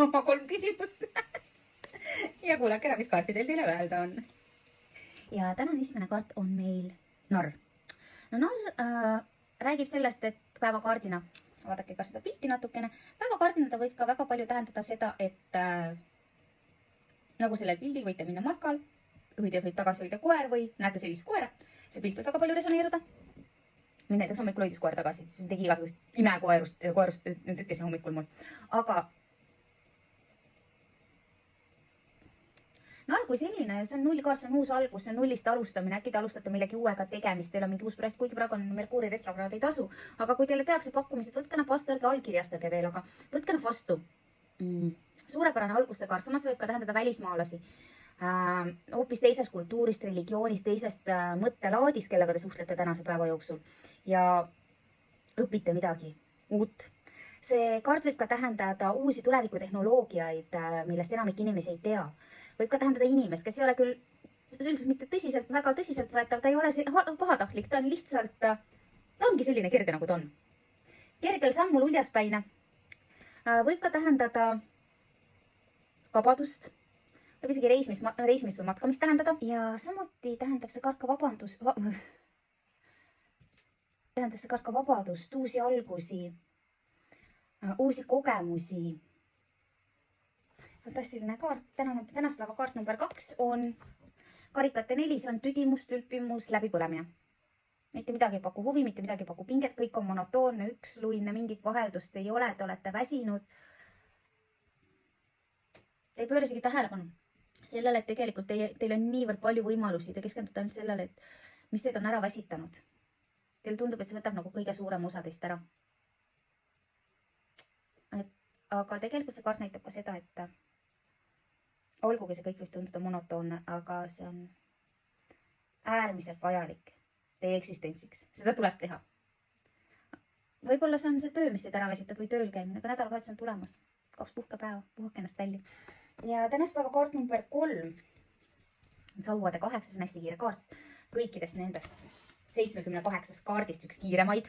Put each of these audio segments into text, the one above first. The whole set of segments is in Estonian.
oma 3 küsimust ja kuulake ära, mis kaartidel teile öelda on. ja tänane esimene kaart on meil narr. No narr räägib sellest, et päevakaardina, vaadake ka seda pilti natukene, päevakaardina ta võib ka väga palju tähendada seda, et nagu sellel pildil võite minna matkal, või te võib tagasi hoida koer või näete sellist koera, see pilt võib väga palju resoneeruda. Mind näiteks hommikul hoidis koer tagasi, tegi igasugust imekoerust ütlesin hommikul mul, aga narr kui selline, see on nullkaart, see on uus algus, see on nullist alustamine, äkki te alustate millegi uuega tegemist, teil on mingi uus projekt, kuigi praegu on Merkuuri retrokraad, ei tasu, aga kui teile tehakse pakkumised, võtke nad vastu, ärge allkirjastage veel, aga võtke nad vastu. Suurepärane alguste kaart, samas võib ka tähendada välismaalasi. Hoopis teisest kultuurist, religioonist, teisest mõttelaadist, kellega te suhtlete tänase päeva jooksul ja õpite midagi uut. See kaart võib ka tähendada uusi tulevikutehnoloogiaid, millest enamik inimesi ei tea. Võib ka tähendada inimest, kes ei ole küll üldiselt mitte tõsiselt, väga tõsiselt võetav, ta ei ole pahatahtlik, ta on lihtsalt, ta ongi selline kerge, nagu ta on. Kergel sammul uljaspäine. Võib ka tähendada vabadust, võib isegi reisimist või matkamist tähendada ja samuti tähendab see kaart ka vabadust, uusi algusi, uusi kogemusi. Fantastiline kaart, tänase päeva kaart number 2 on karikate 4, see on tüdimus, tülpimus, läbipõlemine. Mitte midagi ei paku huvi, mitte midagi ei paku pinget, kõik on monotoonne, üksluine, mingit vaheldust ei ole, te olete väsinud. Te ei pööra isegi tähelepanu sellele, et tegelikult teil on niivõrd palju võimalusi, te keskendute ainult sellele, et mis teid on ära väsitanud. Teil tundub, et see võtab nagu kõige suurem osa teist ära. Aga tegelikult see kaart näitab ka seda, et olgugi see kõik võib tunduda monotoonne, aga see on äärmiselt vajalik teie eksistentsiks. Seda tuleb teha. Võib-olla see on see töö, mis teid ära väsitab või tööl käimine, aga nädalavahetus on tulemas. 2 puhkepäeva, puhake ennast välja. Ja tänast päeva kaart number 3 on sauade 8, see on hästi kiire kaart. Kõikidest nendest 78 kaardist üks kiiremaid.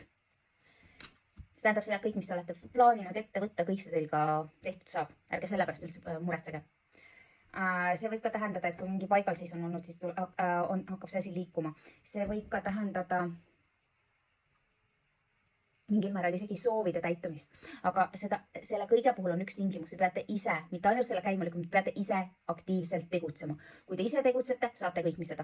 See tähendab seda, kõik, mis te olete plaaninud ette võtta, kõik see teil ka tehtud saab. Ärge sellepärast üldse muretsege. See võib ka tähendada, et kui mingi paigalseis on olnud, siis hakkab see asi liikuma. See võib ka tähendada mingil määral isegi soovide täitumist. Aga selle kõige puhul on üks tingimus. Te peate ise, mitte ainult selle käima lükkuma, te peate ise aktiivselt tegutsema. Kui te ise tegutsete, saate kõik, mis te tahate.